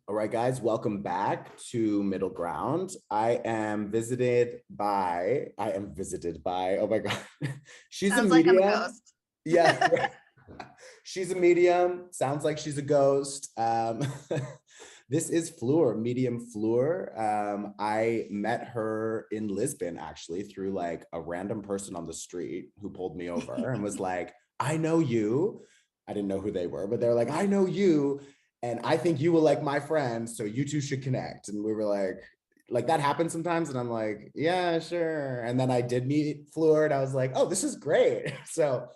All right, guys, welcome back to Middle Ground. I am visited by, oh my God, she's a Sounds like I'm a medium. ghost. Yes, she's a medium. Sounds like she's a ghost. This is Fleur, medium Fleur. I met her in Lisbon actually through like a random person on the street who pulled me over and was like, I know you. I didn't know who they were, but they're like, I know you. And I think you will like my friend, so you two should connect. And we were like that happens sometimes. And I'm like, yeah, sure. And then I did meet Fleur and I was like, oh, this is great. So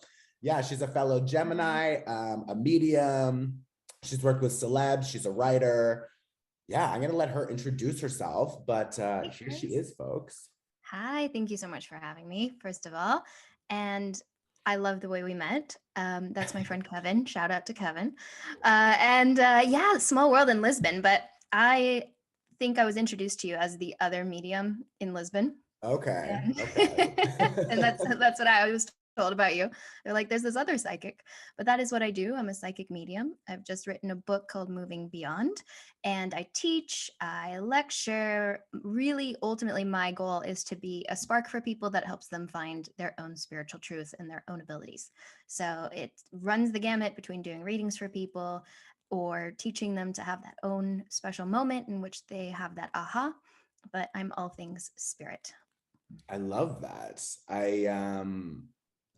yeah, she's a fellow Gemini, a medium. She's worked with celebs. She's a writer. Yeah, I'm going to let her introduce herself, but here she Cheers. is, folks. Hi, thank you so much for having me, first of all. And I love the way we met. That's my friend Kevin. Shout out to Kevin. Yeah, small world in Lisbon, but I think I was introduced to you as the other medium in Lisbon. Okay. And, Okay. and that's what I was told about you. They're like, there's this other psychic, but that is what I do. I'm a psychic medium. I've just written a book called Moving Beyond, and I teach, I lecture. Really, ultimately, my goal is to be a spark for people that helps them find their own spiritual truth and their own abilities. So it runs the gamut between doing readings for people or teaching them to have that own special moment in which they have that aha. But I'm all things spirit. I love that.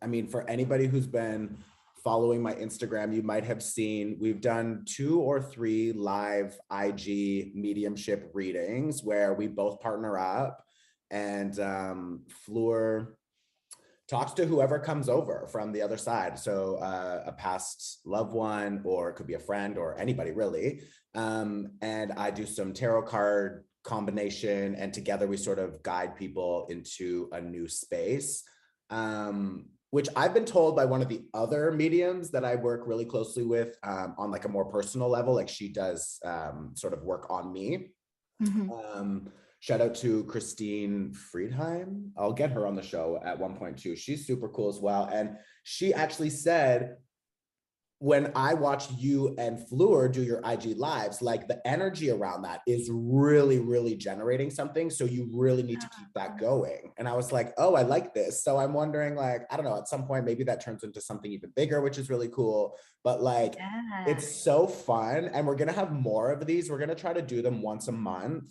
I mean, for anybody who's been following my Instagram, you might have seen we've done 2 or 3 live IG mediumship readings where we both partner up and Fleur talks to whoever comes over from the other side. So a past loved one, or it could be a friend or anybody really. And I do some tarot card combination, and together we sort of guide people into a new space. Which I've been told by one of the other mediums that I work really closely with on like a more personal level, like she does sort of work on me. Mhm. Um, Shout out to Christine Friedheim. I'll get her on the show at one point too. She's super cool as well. And she actually said, when I watched you and Fleur do your IG lives, like the energy around that is really, really generating something. So you really need to keep that going. And I was like, oh, I like this. So I'm wondering, like, I don't know, at some point, maybe that turns into something even bigger, which is really cool. But like, Yeah. it's so fun. And we're going to have more of these. We're going to try to do them once a month.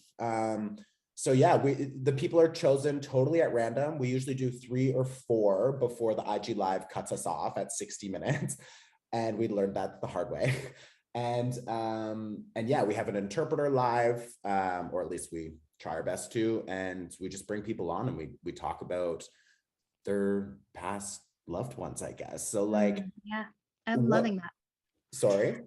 So yeah, the people are chosen totally at random. We usually do 3 or 4 before the IG live cuts us off at 60 minutes. And we learned that the hard way. And yeah, we have an interpreter live, or at least we try our best to, and we just bring people on and we talk about their past loved ones, I guess. So like, Yeah, I'm what? loving that. Sorry.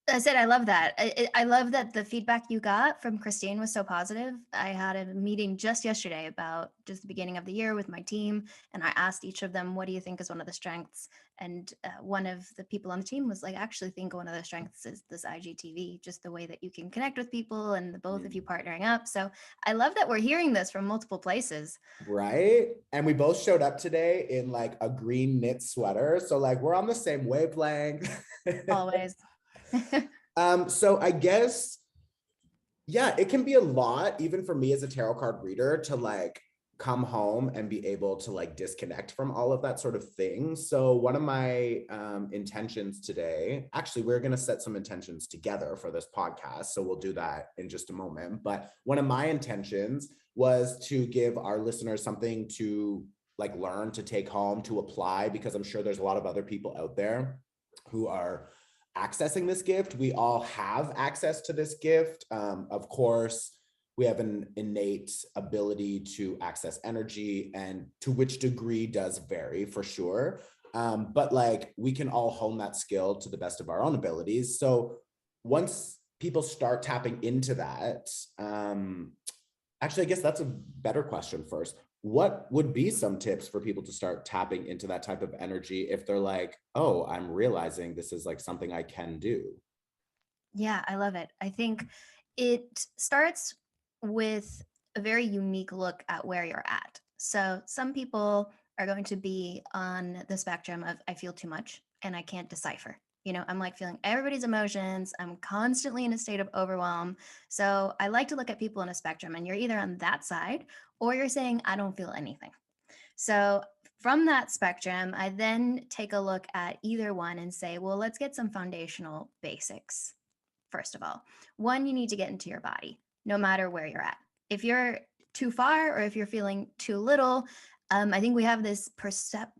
I said I love that. I love that the feedback you got from Christine was so positive. I had a meeting just yesterday about just the beginning of the year with my team, and I asked each of them, "What do you think is one of the strengths?" And one of the people on the team was like, "I actually think one of the strengths is this IGTV, just the way that you can connect with people and the both of you partnering up." So I love that we're hearing this from multiple places. Right. And we both showed up today in like a green knit sweater. So like we're on the same wavelength. Always. So I guess, yeah, it can be a lot, even for me as a tarot card reader, to like come home and be able to like disconnect from all of that sort of thing. So one of my intentions today, actually, we're going to set some intentions together for this podcast. So we'll do that in just a moment. But one of my intentions was to give our listeners something to like learn, to take home, to apply, because I'm sure there's a lot of other people out there who are accessing this gift. We all have access to this gift. Of course, we have an innate ability to access energy, and to which degree does vary for sure. But like we can all hone that skill to the best of our own abilities. So once people start tapping into that, actually, I guess that's a better question first. What would be some tips for people to start tapping into that type of energy if they're like, oh, I'm realizing this is like something I can do? Yeah, I love it. I think it starts with a very unique look at where you're at. So, some people are going to be on the spectrum of I feel too much and I can't decipher. I'm like feeling everybody's emotions. I'm constantly in a state of overwhelm. So I like to look at people in a spectrum, and you're either on that side or you're saying, I don't feel anything. So from that spectrum, I then take a look at either one and say, well, let's get some foundational basics. First of all, one, you need to get into your body, no matter where you're at. If you're too far or if you're feeling too little, I think we have this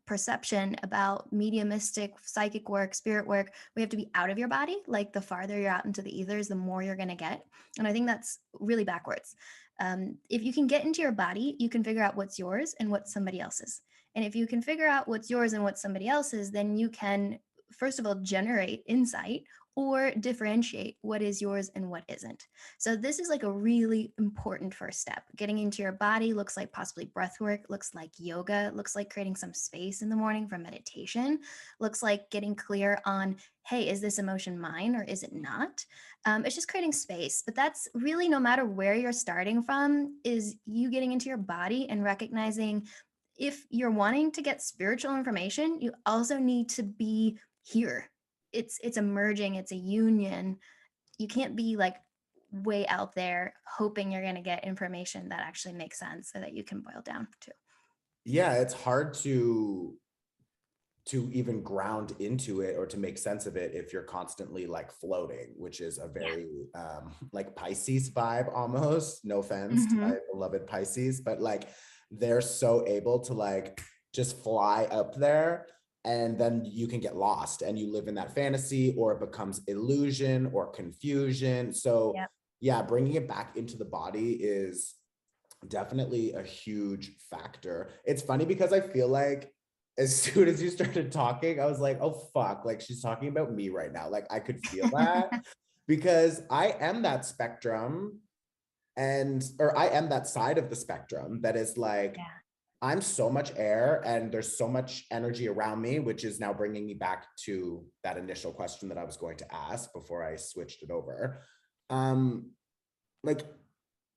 perception about mediumistic, psychic work, spirit work. We have to be out of your body. Like the farther you're out into the ethers, the more you're going to get. And I think that's really backwards. If you can get into your body, you can figure out what's yours and what's somebody else's. And if you can figure out what's yours and what's somebody else's, then you can, first of all, generate insight or differentiate what is yours and what isn't. So this is like a really important first step. Getting into your body looks like possibly breath work, looks like yoga, looks like creating some space in the morning for meditation, looks like getting clear on, hey, is this emotion mine or is it not? It's just creating space. But that's really, no matter where you're starting from, is you getting into your body and recognizing, if you're wanting to get spiritual information, you also need to be here. It's a merging, it's a union. You can't be like way out there hoping you're going to get information that actually makes sense so that you can boil down to. Yeah, it's hard to even ground into it or to make sense of it if you're constantly like floating, which is a very like Pisces vibe almost. No offense to my beloved Pisces, but like they're so able to like just fly up there, and then you can get lost and you live in that fantasy, or it becomes illusion or confusion. So yeah, bringing it back into the body is definitely a huge factor. It's funny because I feel like as soon as you started talking, I was like, oh fuck, like she's talking about me right now. Like I could feel that because I am that spectrum, or I am that side of the spectrum that is like, I'm so much air and there's so much energy around me, which is now bringing me back to that initial question that I was going to ask before I switched it over. Like,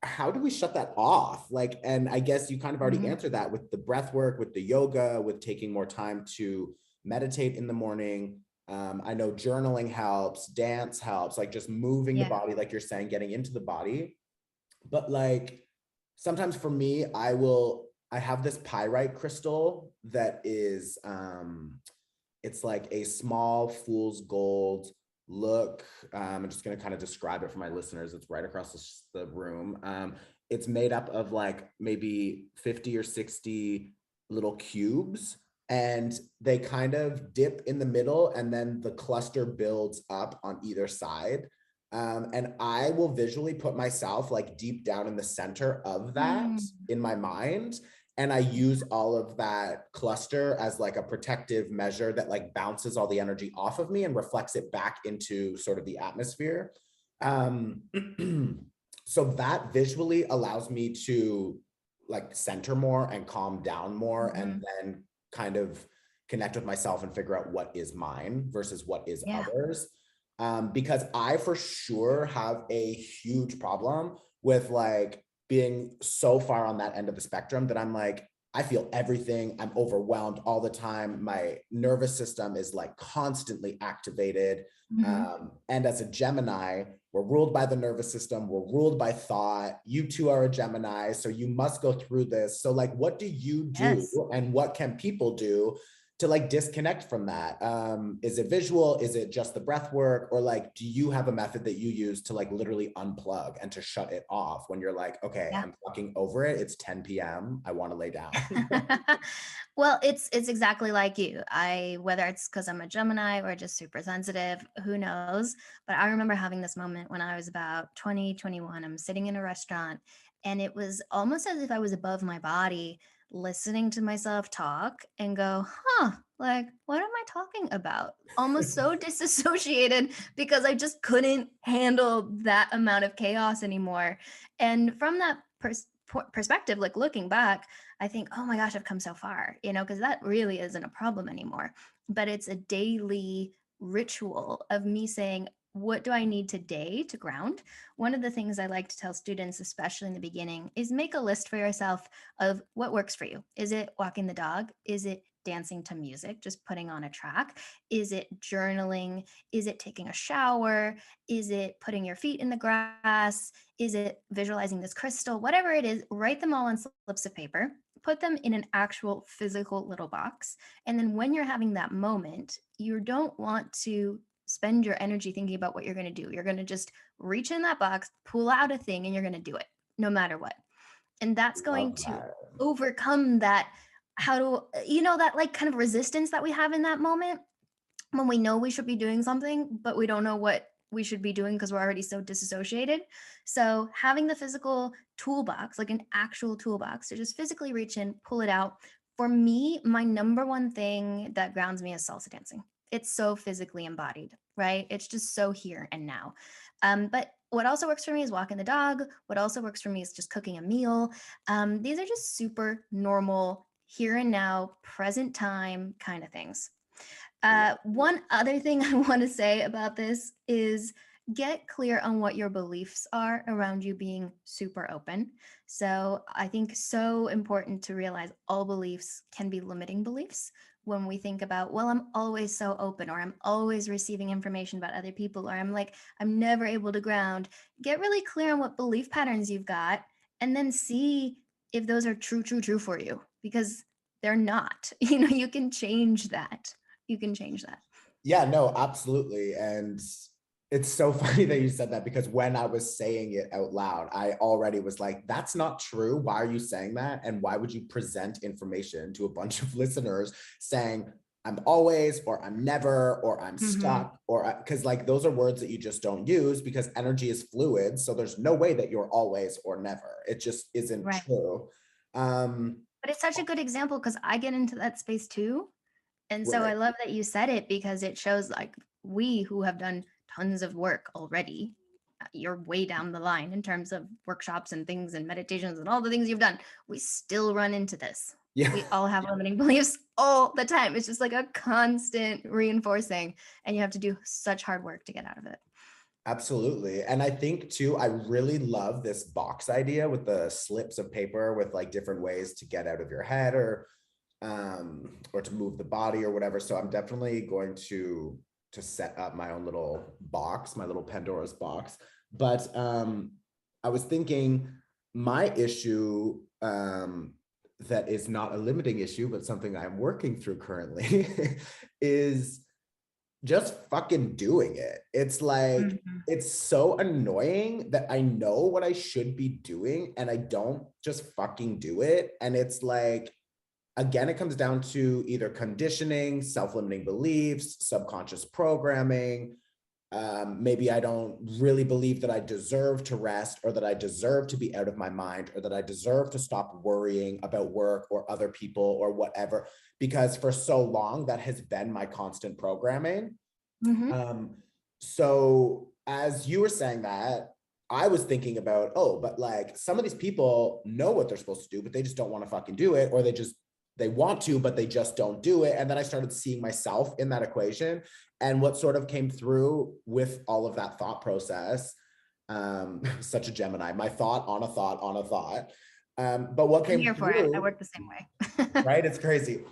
how do we shut that off? Like, and I guess you kind of already answered that with the breath work, with the yoga, with taking more time to meditate in the morning. I know journaling helps, dance helps, like just moving the body, like you're saying, getting into the body. But like, sometimes for me, I have this pyrite crystal that is, it's like a small fool's gold look. I'm just going to kind of describe it for my listeners. It's right across the room. It's made up of like maybe 50 or 60 little cubes, and they kind of dip in the middle, and then the cluster builds up on either side. And I will visually put myself like deep down in the center of that in my mind. And I use all of that cluster as like a protective measure that like bounces all the energy off of me and reflects it back into sort of the atmosphere. So that visually allows me to like center more and calm down more, and then kind of connect with myself and figure out what is mine versus what is others. Because I for sure have a huge problem with like being so far on that end of the spectrum that I'm like, I feel everything. I'm overwhelmed all the time. My nervous system is like constantly activated. And as a Gemini, we're ruled by the nervous system. We're ruled by thought. You too are a Gemini, so you must go through this. So like, what do you do and what can people do to like disconnect from that? Is it visual? Is it just the breath work? Or like, do you have a method that you use to like literally unplug and to shut it off when you're like, okay, I'm fucking over it. It's 10 p.m. I want to lay down. Well, it's exactly like you. Whether it's because I'm a Gemini or just super sensitive, who knows? But I remember having this moment when I was about 20, 21. I'm sitting in a restaurant, and it was almost as if I was above my body, listening to myself talk and go, like, what am I talking about? Almost so disassociated because I just couldn't handle that amount of chaos anymore. And from that perspective, like looking back, I think, oh my gosh, I've come so far, because that really isn't a problem anymore. But it's a daily ritual of me saying, what do I need today to ground? One of the things I like to tell students, especially in the beginning, is make a list for yourself of what works for you. Is it walking the dog? Is it dancing to music, just putting on a track? Is it journaling? Is it taking a shower? Is it putting your feet in the grass? Is it visualizing this crystal? Whatever it is, write them all on slips of paper, put them in an actual physical little box. And then when you're having that moment, you don't want to spend your energy thinking about what you're going to do. You're going to just reach in that box, pull out a thing, and you're going to do it no matter what. And that's going Love to that. overcome that, that like kind of resistance that we have in that moment when we know we should be doing something, but we don't know what we should be doing because we're already so disassociated. So having the physical toolbox, like an actual toolbox to just physically reach in, pull it out. For me, my number one thing that grounds me is salsa dancing. It's so physically embodied, right? It's just so here and now. But what also works for me is walking the dog. What also works for me is just cooking a meal. These are just super normal, here and now, present time kind of things. One other thing I want to say about this is get clear on what your beliefs are around you being super open. So I think so important to realize all beliefs can be limiting beliefs. When we think about, well, I'm always so open, or I'm always receiving information about other people, or I'm never able to ground, get really clear on what belief patterns you've got, and then see if those are true for you, because they're not. You can change that. You can change that. Yeah, no, absolutely. And it's so funny that you said that, because when I was saying it out loud, I already was like, that's not true. Why are you saying that? And why would you present information to a bunch of listeners saying, I'm always, or I'm never, or I'm stuck, or because like those are words that you just don't use, because energy is fluid. So there's no way that you're always or never. It just isn't Right. true. But it's such a good example because I get into that space too. And so I love that you said it, because it shows like we who have done tons of work already, you're way down the line in terms of workshops and things and meditations and all the things you've done. We still run into this. Yeah. We all have limiting beliefs all the time. It's just like a constant reinforcing, and you have to do such hard work to get out of it. Absolutely. And I think too, I really love this box idea with the slips of paper with like different ways to get out of your head, or to move the body or whatever. So I'm definitely going to set up my own little box, my little Pandora's box. But I was thinking my issue, that is not a limiting issue, but something I'm working through currently is just fucking doing it. It's like, it's so annoying that I know what I should be doing and I don't just fucking do it. And it's like, again, it comes down to either conditioning, self-limiting beliefs, subconscious programming. Maybe I don't really believe that I deserve to rest, or that I deserve to be out of my mind, or that I deserve to stop worrying about work or other people or whatever, because for so long that has been my constant programming. So as you were saying that, I was thinking about, oh, but like some of these people know what they're supposed to do, but they just don't want to fucking do it, or they want to, but they just don't do it. And then I started seeing myself in that equation. And what sort of came through with all of that thought process, such a Gemini, my thought on a thought on a thought. But what came here for through, it. I work the same way. right? It's crazy.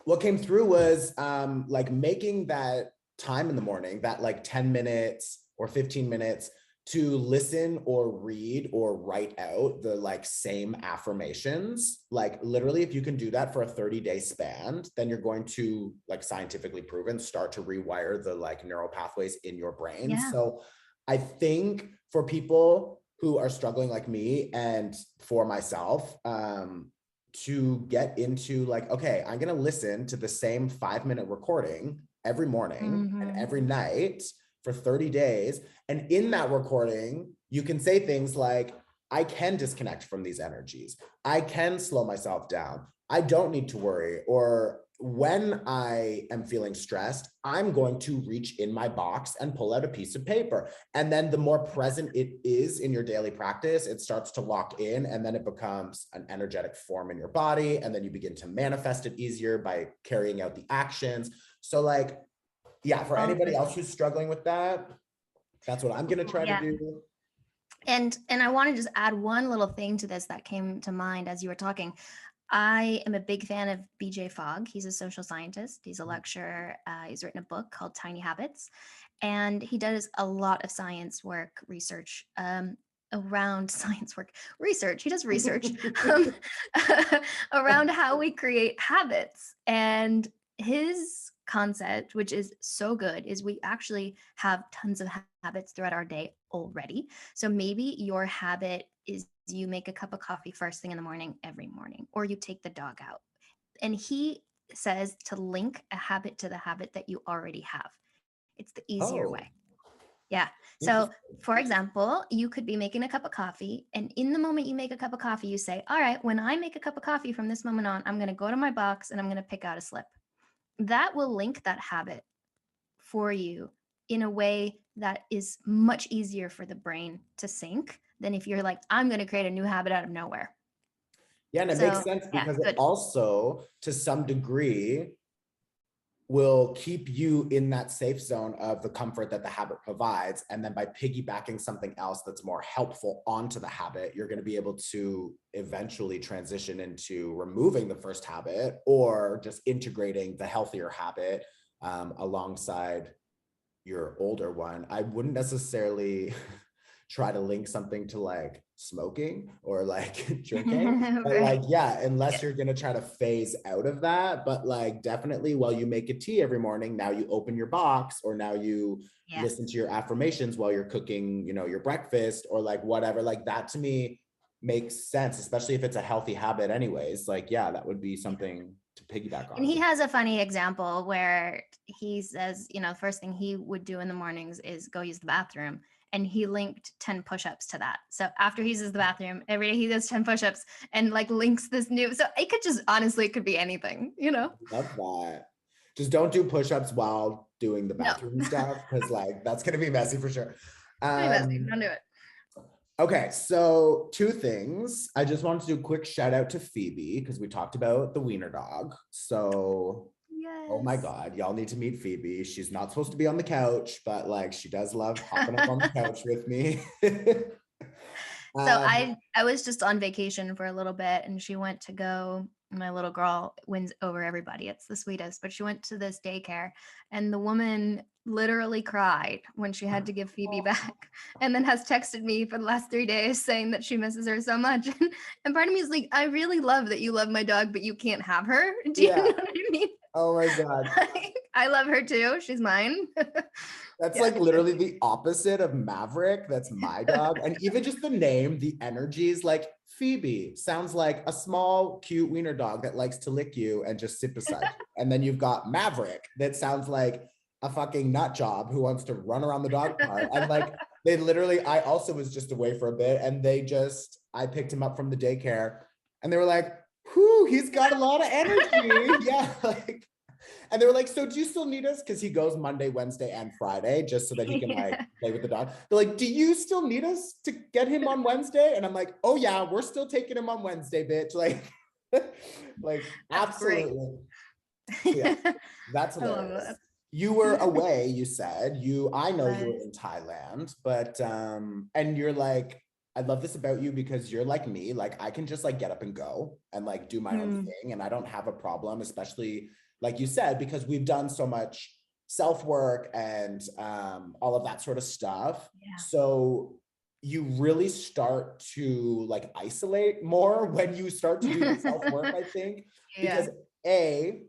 What came through was like making that time in the morning, that like 10 minutes or 15 minutes to listen or read or write out the like same affirmations. Like literally, if you can do that for a 30-day span, then you're going to, like scientifically proven, start to rewire the like neural pathways in your brain. Yeah. So I think for people who are struggling like me, and for myself, to get into like, okay, I'm going to listen to the same 5-minute recording every morning and every night for 30 days. And in that recording, you can say things like, I can disconnect from these energies. I can slow myself down. I don't need to worry. Or when I am feeling stressed, I'm going to reach in my box and pull out a piece of paper. And then the more present it is in your daily practice, it starts to lock in, and then it becomes an energetic form in your body. And then you begin to manifest it easier by carrying out the actions. So like, yeah, for anybody else who's struggling with that, that's what I'm going to try to do. And I want to just add one little thing to this that came to mind as you were talking. I am a big fan of BJ Fogg. He's a social scientist. He's a lecturer. He's written a book called Tiny Habits, and he does a lot of science work, research around science work, research. He does research um, around how we create habits. And his concept, which is so good, is we actually have tons of habits throughout our day already. So maybe your habit is you make a cup of coffee first thing in the morning every morning, or you take the dog out. And he says to link a habit to the habit that you already have. It's the easier Oh, way. Yeah. So, interesting. for example, you could be making a cup of coffee, and in the moment you make a cup of coffee, you say, all right, when I make a cup of coffee from this moment on, I'm going to go to my box and I'm going to pick out a slip. That will link that habit for you in a way that is much easier for the brain to sync than if you're like, I'm going to create a new habit out of nowhere. Yeah, and it makes So, sense yeah, because it good. also, to some degree, will keep you in that safe zone of the comfort that the habit provides. And then by piggybacking something else that's more helpful onto the habit, you're going to be able to eventually transition into removing the first habit or just integrating the healthier habit alongside your older one. I wouldn't necessarily try to link something to like smoking or like drinking, but like, Right. yeah, unless Yeah. you're going to try to phase out of that. But like, definitely while you make a tea every morning, now you open your box, or now you Yes. listen to your affirmations while you're cooking, you know, your breakfast or like whatever. Like that to me makes sense, especially if it's a healthy habit anyways. Like, yeah, that would be something to piggyback And on. he has a funny example where he says, the first thing he would do in the mornings is go use the bathroom. And he linked 10 push-ups to that. So after he uses the bathroom, every day he does 10 push-ups and like links this new. So it could just honestly, it could be anything, Love that. Just don't do push-ups while doing the No, bathroom stuff, because like that's gonna be messy for sure. pretty messy. Um, Don't do it. okay, so two things. I just wanted to do a quick shout out to Phoebe because we talked about the wiener dog. So, oh my Yes. God, y'all need to meet Phoebe. She's not supposed to be on the couch, but like she does love hopping up on the couch with me. So um, I was just on vacation for a little bit, and she went to go. My little girl wins over everybody. It's the sweetest. But she went to this daycare, and the woman literally cried when she had to give Phoebe back, and then has texted me for the last 3 days saying that she misses her so much. And part of me is like, I really love that you love my dog, but you can't have her. Do you know yeah. what I mean? Oh my God. Like, I love her too. She's mine. That's Yeah. like literally the opposite of Maverick. That's my dog. And even just the name, the energies, like Phoebe sounds like a small, cute wiener dog that likes to lick you and just sit beside you. And then you've got Maverick that sounds like a fucking nut job who wants to run around the dog park. And like they literally, I also was just away for a bit, and I picked him up from the daycare and they were like, whew, he's got a lot of energy. Yeah. Like, and they were like, so do you still need us? Because he goes Monday, Wednesday, and Friday, just so that he can like Yeah. play with the dog. They're like, do you still need us to get him on Wednesday? And I'm like, oh yeah, we're still taking him on Wednesday, bitch. Like, like That's great. absolutely. So yeah, that's I love that. hilarious. You were away, you said. I know you were Was in Thailand, but and you're like, I love this about you because you're like me. Like I can just like get up and go and like do my own mm, thing. And I don't have a problem, especially like you said, because we've done so much self-work and all of that sort of stuff. yeah. So you really start to like isolate more when you start to do the self-work, I think, Yeah. because A,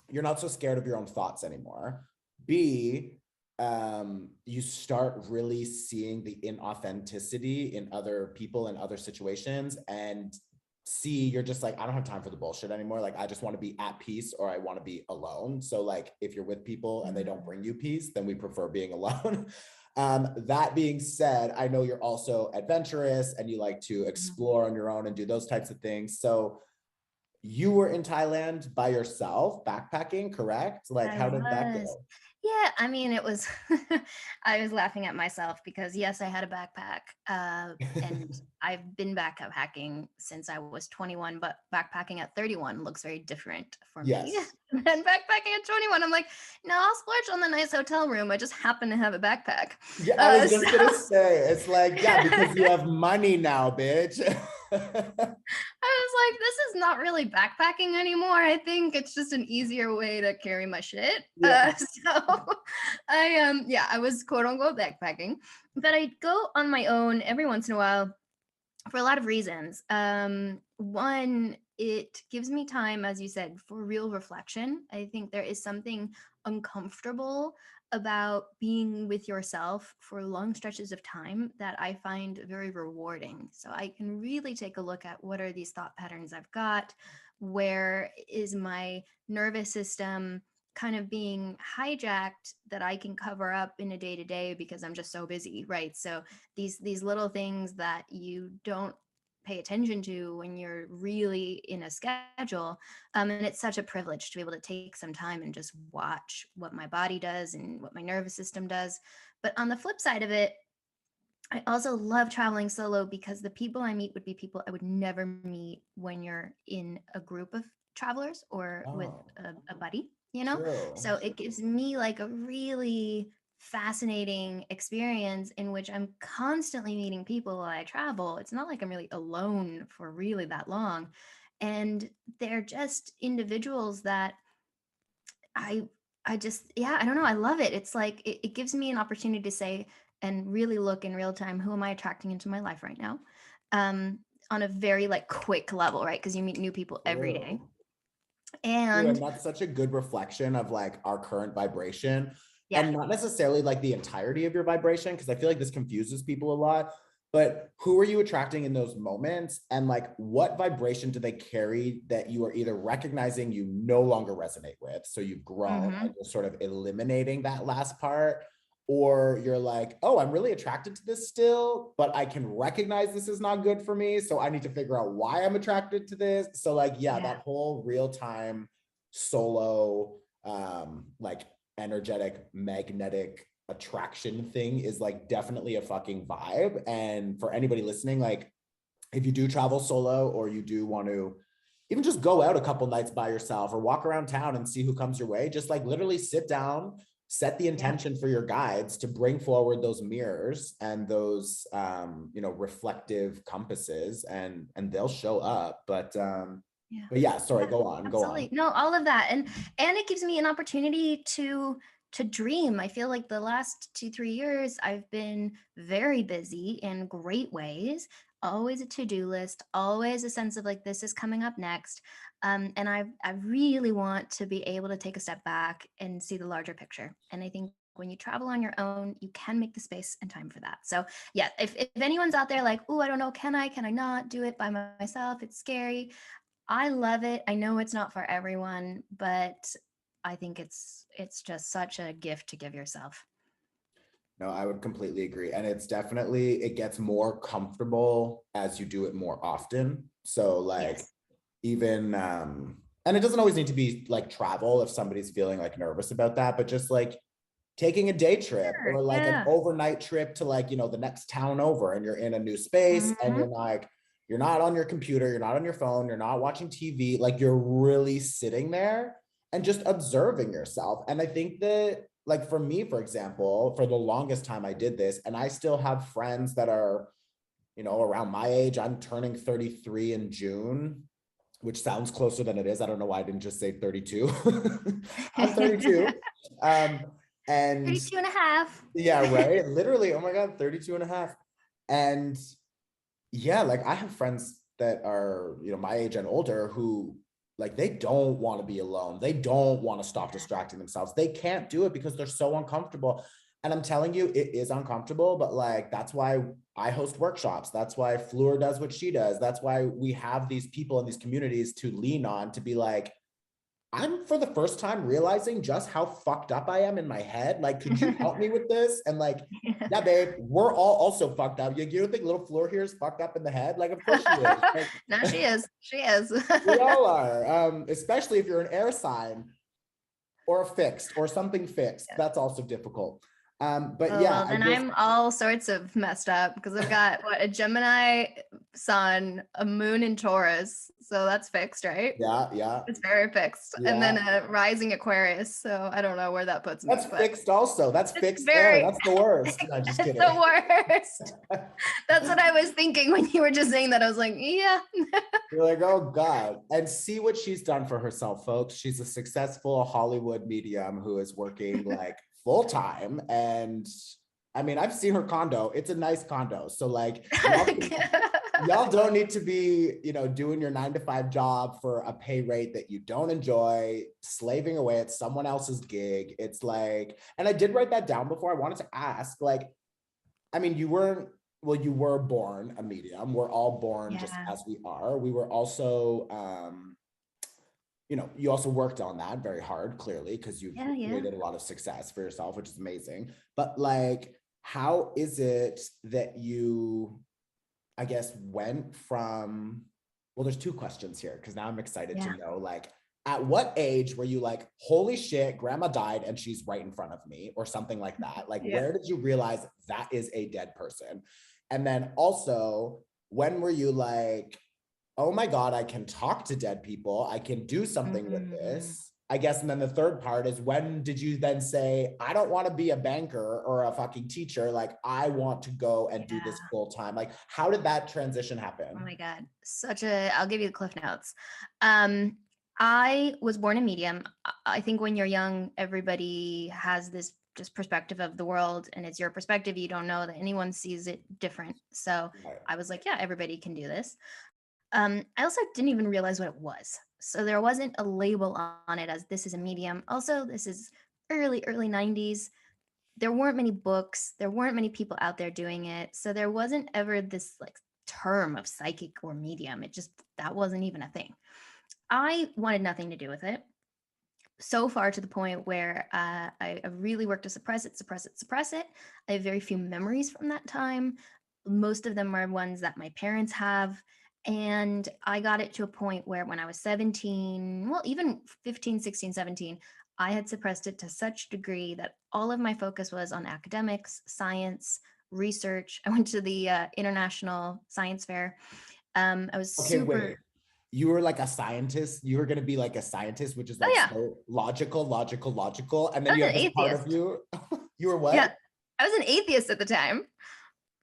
you're not so scared of your own thoughts anymore. B, you start really seeing the inauthenticity in other people and other situations. And C, you're just like, I don't have time for the bullshit anymore. Like, I just want to be at peace, or I want to be alone. So like, if you're with people and they don't bring you peace, then we prefer being alone. That being said, I know you're also adventurous and you like to Mhm. explore on your own and do those types of things. So you were in Thailand by yourself, backpacking, correct? Like, I how did that was. go? Yeah, I mean, it was, I was laughing at myself because yes, I had a backpack, and I've been backpacking since I was 21, but backpacking at 31 looks very different for me Yes. than backpacking at 21. I'm like, no, I'll splurge on the nice hotel room. I just happen to have a backpack. Yeah, I was So just gonna say, it's like, yeah, because you have money now, bitch. I was like, this is not really backpacking anymore. I think it's just an easier way to carry my shit. Yeah. So I was quote unquote backpacking, but I go on my own every once in a while for a lot of reasons. One, it gives me time, as you said, for real reflection. I think there is something uncomfortable about being with yourself for long stretches of time that I find very rewarding. So I can really take a look at what are these thought patterns I've got, where is my nervous system kind of being hijacked that I can cover up in a day to day because I'm just so busy, right? So these little things that you don't pay attention to when you're really in a schedule, and it's such a privilege to be able to take some time and just watch what my body does and what my nervous system does. But on the flip side of it, I also love traveling solo because the people I meet would be people I would never meet when you're in a group of travelers or with Oh, a buddy, you know? true. So it gives me like a really fascinating experience in which I'm constantly meeting people while I travel. It's not like I'm really alone for really that long. And they're just individuals that I I just, yeah, I don't know. I love it. It's like it gives me an opportunity to say and really look in real time, who am I attracting into my life right now? Um, on a very like quick level, right? Because you meet new people every day. True. True, and And that's such a good reflection of like our current vibration, yeah. and not necessarily like the entirety of your vibration, because I feel like this confuses people a lot. But who are you attracting in those moments, and like what vibration do they carry that you are either recognizing you no longer resonate with, so you've grown Hmm. and you're sort of eliminating that last part, or you're like, oh, I'm really attracted to this still, but I can recognize this is not good for me, so I need to figure out why I'm attracted to this. So like, yeah, Yeah. that whole real time solo like energetic magnetic attraction thing is like definitely a fucking vibe. And for anybody listening, like if you do travel solo, or you do want to even just go out a couple nights by yourself or walk around town and see who comes your way, just like literally sit down, set the Yeah. intention for your guides to bring forward those mirrors and those reflective compasses, and they'll show up. Yeah. but yeah, sorry, Yeah. go on. Absolutely. No, all of that. And it gives me an opportunity to dream. I feel like the last 2, 3 years I've been very busy in great ways, always a to-do list, always a sense of like this is coming up next. And I really want to be able to take a step back and see the larger picture. And I think when you travel on your own, you can make the space and time for that. So yeah, if anyone's out there like, oh, I don't know, can I not do it by myself? It's scary. I love it. I know it's not for everyone, but I think it's just such a gift to give yourself. No, I would completely agree. And it's definitely, it gets more comfortable as you do it more often. So like Yes. even and it doesn't always need to be like travel if somebody's feeling like nervous about that, but just like taking a day trip Sure. or like an Yeah. overnight trip to like, the next town over, and you're in a new space and Hmm. you're not on your computer, you're not on your phone, you're not watching TV, like you're really sitting there and just observing yourself. And I think that like for me, for example, for the longest time I did this, and I still have friends that are, around my age. I'm turning 33 in June, which sounds closer than it is. I don't know why I didn't just say 32. I'm 32. Um, and 32 and a half. yeah, right. Literally, oh my God, 32 and a half. And yeah, like I have friends that are, my age and older, who like they don't want to be alone. They don't want to stop distracting themselves. They can't do it because they're so uncomfortable. And I'm telling you, it is uncomfortable, but like that's why I host workshops. That's why Fleur does what she does. That's why we have these people in these communities to lean on, to be like, I'm for the first time realizing just how fucked up I am in my head. Like, could you help me with this? And like, yeah, babe, we're all also fucked up. You don't think little Fleur here is fucked up in the head? Like, of course she is. Like, No, she is. She is. we all are. Especially if you're an air sign or a fixed or something fixed. Yeah. That's also difficult. But Oh, yeah, well, I then just I'm all sorts of messed up because I've got what, a Gemini sun, a moon in Taurus. So that's fixed, right? yeah, yeah, It's very fixed. And then yeah. a rising Aquarius. So I don't know where that puts me, That's but fixed also. That's it's fixed air. very, That's the worst. No, just it's kidding. the worst. That's what I was thinking when you were just saying that. I was like, yeah. You're like, oh God. And see what she's done for herself, folks. She's a successful Hollywood medium who is working like full time. And I mean, I've seen her condo. It's a nice condo. So like y'all don't need to be, doing your 9 to 5 job for a pay rate that you don't enjoy, slaving away at someone else's gig. It's like, and I did write that down before. I wanted to ask, like, I mean, you were born a medium. We're all born just Yeah. as we are. We were also, you also worked on that very hard, clearly, because you've Yeah. Yeah. created a lot of success for yourself, which is amazing. But like, how is it that you, I guess, went from, well, there's 2 questions here, because now I'm excited to Yeah. know, like, at what age were you like, holy shit, grandma died and she's right in front of me, or something like that? Like, Yeah. where did you realize that is a dead person? And then also, when were you like, oh my God, I can talk to dead people, I can do something with Mhm. this? I guess. And then the third part is, when did you then say, I don't want to be a banker or a fucking teacher? Like, I want to go and do this Yeah. full time. Like, how did that transition Oh happen? my God. I'll give you the cliff notes. Um, I was born a medium. I think when you're young, everybody has this just perspective of the world, and it's your perspective. You don't know that anyone sees it different. So Right. I was like, yeah, everybody can do this. I also didn't even realize what it was. So there wasn't a label on it as this is a medium. Also, this is early 90s. There weren't many books, there weren't many people out there doing it. So there wasn't ever this like term of psychic or medium. It just, that wasn't even a thing. I wanted nothing to do with it. So far to the point where I really worked to suppress it. I have very few memories from that time. Most of them are ones that my parents have. And I got it to a point where when I was 17, well, even 15, 16, 17, I had suppressed it to such degree that all of my focus was on academics, science, research. I went to the International Science Fair. I was Okay, wait. super, You were like a scientist. You were going to be like a scientist, which is oh like yeah, so logical. And I then was you have an this part atheist. of you. You were Yeah, what? I was an atheist at the time.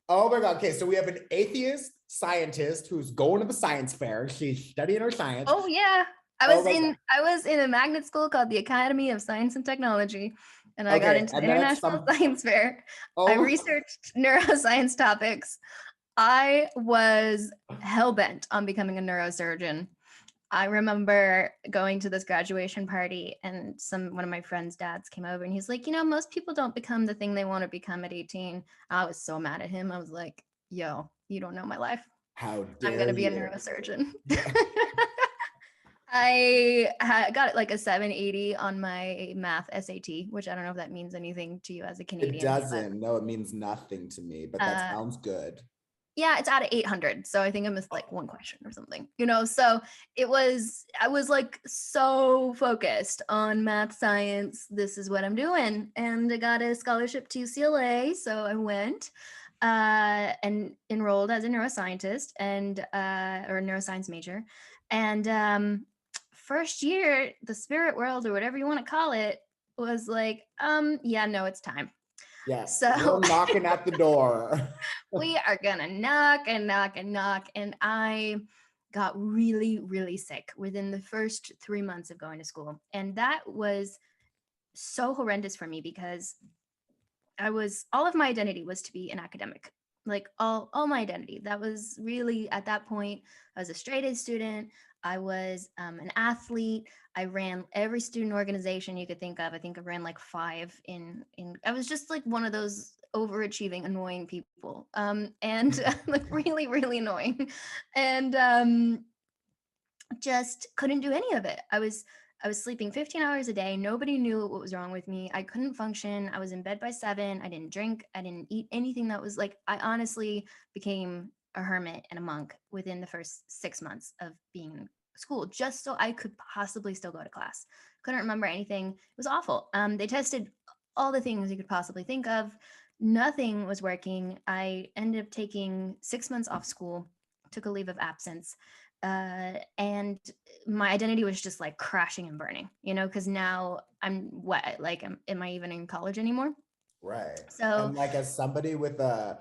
Oh my God. Okay. So we have an atheist scientist who's going to the science fair. She's studying her science. Oh yeah. Oh my God. I was in a magnet school called the Academy of Science and Technology, and I got Okay. into the And then at International some, Science Fair. I oh, researched neuroscience topics. I was hell bent on becoming a neurosurgeon. I remember going to this graduation party, and one of my friends' dads came over and he's like, most people don't become the thing they want to become at 18. I was so mad at him. I was like, yo, you don't know my life. how I'm dare gonna be a you? neurosurgeon. Yeah. Got like a 780 on my math SAT, which I don't know if that means anything to you as a It Canadian, but doesn't. No, it means nothing to me, but that uh, sounds good. yeah, it's out of 800. So I think I missed like one question or something. So I was like so focused on math, science. This is what I'm doing. And I got a scholarship to UCLA. So I went and enrolled as a neuroscientist or a neuroscience major. And first year, the spirit world or whatever you want to call it was like, yeah, no, it's time. Yeah. So We're knocking at the door. we are gonna knock and knock and knock. And I got really, really sick within the first 3 months of going to school. And that was so horrendous for me because all of my identity was to be an academic. Like all my identity. That was really at that point, I was a straight A student. I was an athlete. I ran every student organization you could think of. I think I ran like 5 I was just like one of those overachieving, annoying people. And like really, really annoying. And just couldn't do any of it. I was sleeping 15 hours a day. Nobody knew what was wrong with me. I couldn't function. I was in bed by 7. I didn't drink. I didn't eat anything that was like, I honestly became a hermit and a monk within the first 6 months of being in school, just so I could possibly still go to class. Couldn't remember anything. It was awful. They tested all the things you could possibly think of. Nothing was working. I ended up taking 6 months off school, took a leave of absence. And my identity was just like crashing and burning, because now I'm what, like, am I even in college anymore? Right. So, And like as somebody with a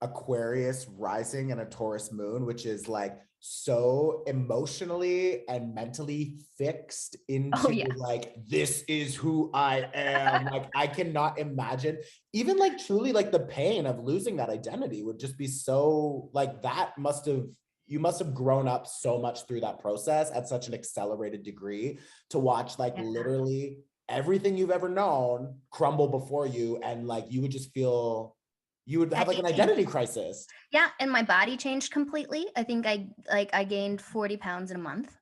Aquarius rising and a Taurus moon, which is like so emotionally and mentally fixed oh into yeah. like, this is who I am. Like, I cannot imagine even like truly like the pain of losing that identity would just be so like, you must have grown up so much through that process at such an accelerated degree to watch like Yeah. literally everything you've ever known crumble before you. And like, you would just feel, you would have At like an 18. identity crisis. Yeah, and my body changed completely. I think I gained 40 pounds in a month,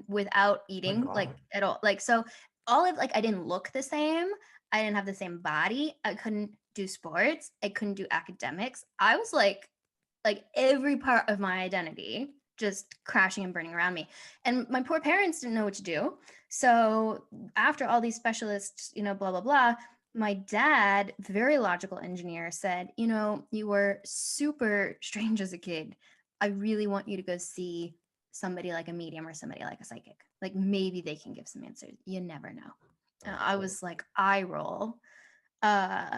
without My eating like God. at all. Like, so all of, like, I didn't look the same. I didn't have the same body. I couldn't do sports. I couldn't do academics. I was like every part of my identity just crashing and burning around me. And my poor parents didn't know what to do. So after all these specialists, blah blah blah, my dad, very logical engineer, said, you were super strange as a kid. I really want you to go see somebody like a medium or somebody like a psychic. Like, maybe they can give some answers. You never know. And I Oh. was like, eye roll. Uh,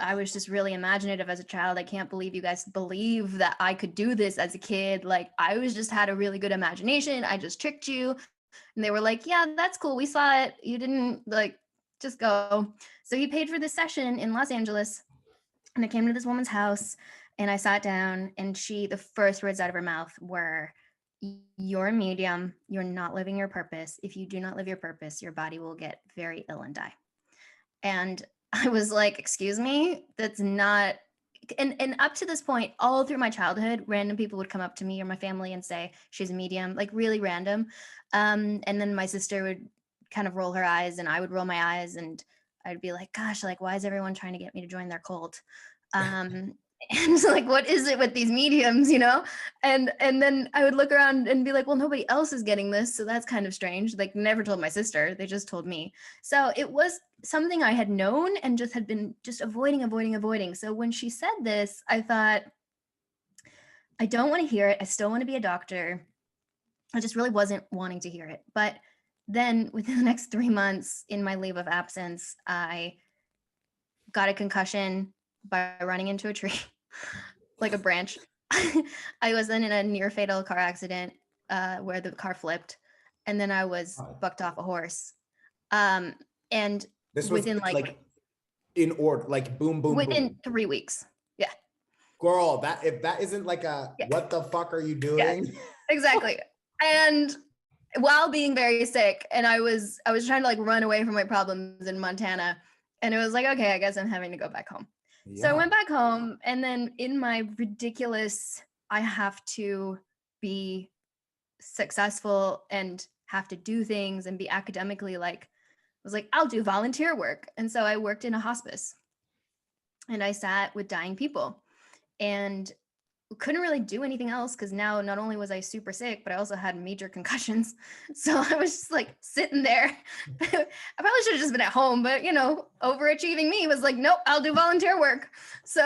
I was just really imaginative as a child. I can't believe you guys believe that I could do this as a kid. Like, I was just had a really good imagination. I just tricked you. And they were like, yeah, that's cool. We saw it. You didn't, like, just go. So he paid for this session in Los Angeles. And I came to this woman's house and I sat down, and the first words out of her mouth were, you're a medium. You're not living your purpose. If you do not live your purpose, your body will get very ill and die. And I was like, excuse me, that's not. And up to this point, all through my childhood, random people would come up to me or my family and say she's a medium, like really random. And then my sister would kind of roll her eyes and I would roll my eyes, and I'd be like, gosh, like, why is everyone trying to get me to join their cult? um and so, like, what is it with these mediums, and then I would look around and be like, well, nobody else is getting this, so that's kind of strange. Like, never told my sister, they just told me. So it was something I had known and just had been just avoiding. So when she said this, I thought, I don't want to hear it. I still want to be a doctor. I just really wasn't wanting to hear it. But then within the next 3 months in my leave of absence, I got a concussion by running into a tree, like a branch. I was then in a near fatal car accident, where the car flipped, and then I was bucked off a horse. And This was within like in order, like boom, boom, within boom. 3 weeks. Yeah. Girl, that if that isn't like a Yeah. what the fuck are you Yeah, doing? exactly. And while being very sick, and I was trying to like run away from my problems in Montana, and it was like, okay, I guess I'm having to go back home. So I Yeah. went back home, and then in my ridiculous, I have to be successful and have to do things and be academically, like, I was like, I'll do volunteer work. And so I worked in a hospice and I sat with dying people and couldn't really do anything else because now not only was I super sick, but I also had major concussions. So I was just like sitting there. I probably should have just been at home, but overachieving me was like, nope, I'll do volunteer work. So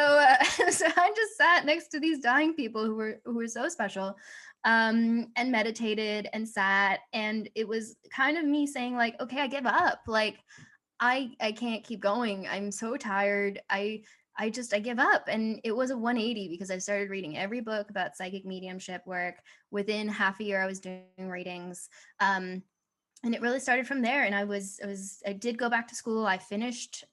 so I just sat next to these dying people who were so special, and meditated and sat, and it was kind of me saying like, okay, I give up. Like, I can't keep going. I'm so tired. I give up. And it was a 180 because I started reading every book about psychic mediumship work. Within half a year, I was doing readings. And it really started from there. And I did go back to school. I finished,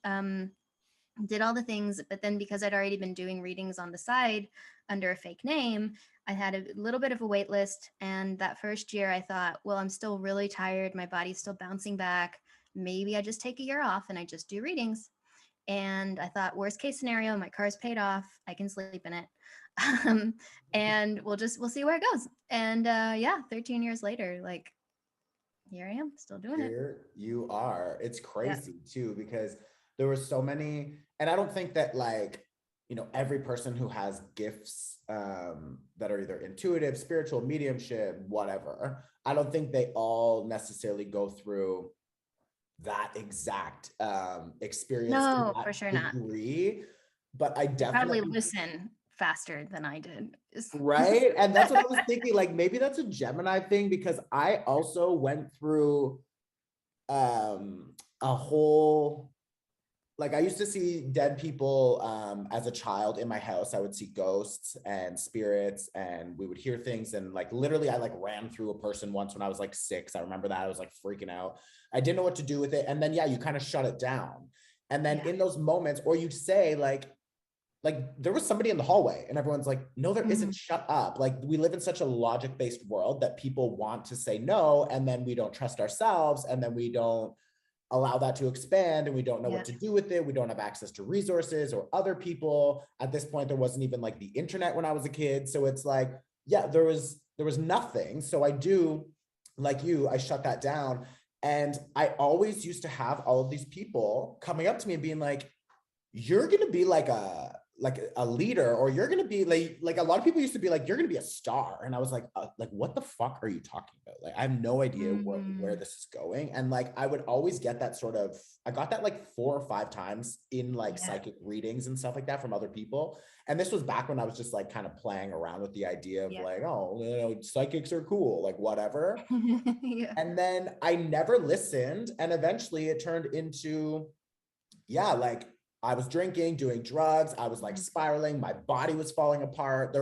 did all the things, but then because I'd already been doing readings on the side under a fake name, I had a little bit of a wait list. And that first year I thought, well, I'm still really tired. My body's still bouncing back. Maybe I just take a year off and I just do readings. And I thought, worst case scenario, my car's paid off. I can sleep in it. And we'll see where it goes. And yeah, 13 years later, like, here I am still doing it. Here you are. It's Yeah. crazy too, because there were so many, and I don't think that like, every person who has gifts that are either intuitive, spiritual, mediumship, whatever, I don't think they all necessarily go through that exact experience to No, for that sure not. degree, but I You probably definitely, listen faster than I did. right? And that's what I was thinking, like maybe that's a Gemini thing, because I also went through a whole, like I used to see dead people as a child in my house. I would see ghosts and spirits, and we would hear things. And like literally, I like ran through a person once when I was like 6. I remember that. I was like freaking out. I didn't know what to do with it. And then, yeah, you kind of shut it down. And then in those moments, or you'd say like there was somebody in the hallway, and everyone's like, no, there isn't, shut up. Like we live in such a logic-based world that people want to say no, and then we don't trust ourselves, and then we don't allow that to expand, and we don't know what to do with it. We don't have access to resources or other people. At this point, there wasn't even like the internet when I was a kid. So it's like, yeah, there was nothing. So I do, like you, I shut that down. And I always used to have all of these people coming up to me and being like, you're going to be like a leader, or you're going to be like a lot of people used to be like, you're going to be a star. And I was like, what the fuck are you talking about? Like, I have no idea where this is going. And like, I would always get that sort of, I got that like 4 or 5 times in like psychic readings and stuff like that from other people. And this was back when I was just like kind of playing around with the idea of like, oh, you know, psychics are cool, like whatever. And then I never listened. And eventually it turned into, yeah, like I was drinking, doing drugs. I was like spiraling. My body was falling apart.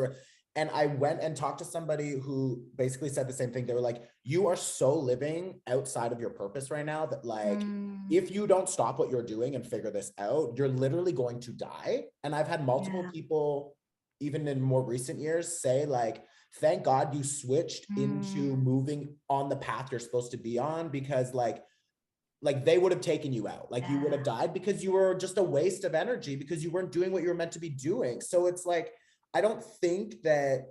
And I went and talked to somebody who basically said the same thing. They were like, you are so living outside of your purpose right now that like, if you don't stop what you're doing and figure this out, you're literally going to die. And I've had multiple people, even in more recent years, say like, thank God you switched into moving on the path you're supposed to be on, because like they would have taken you out. Like you would have died because you were just a waste of energy, because you weren't doing what you were meant to be doing. So it's like, I don't think that,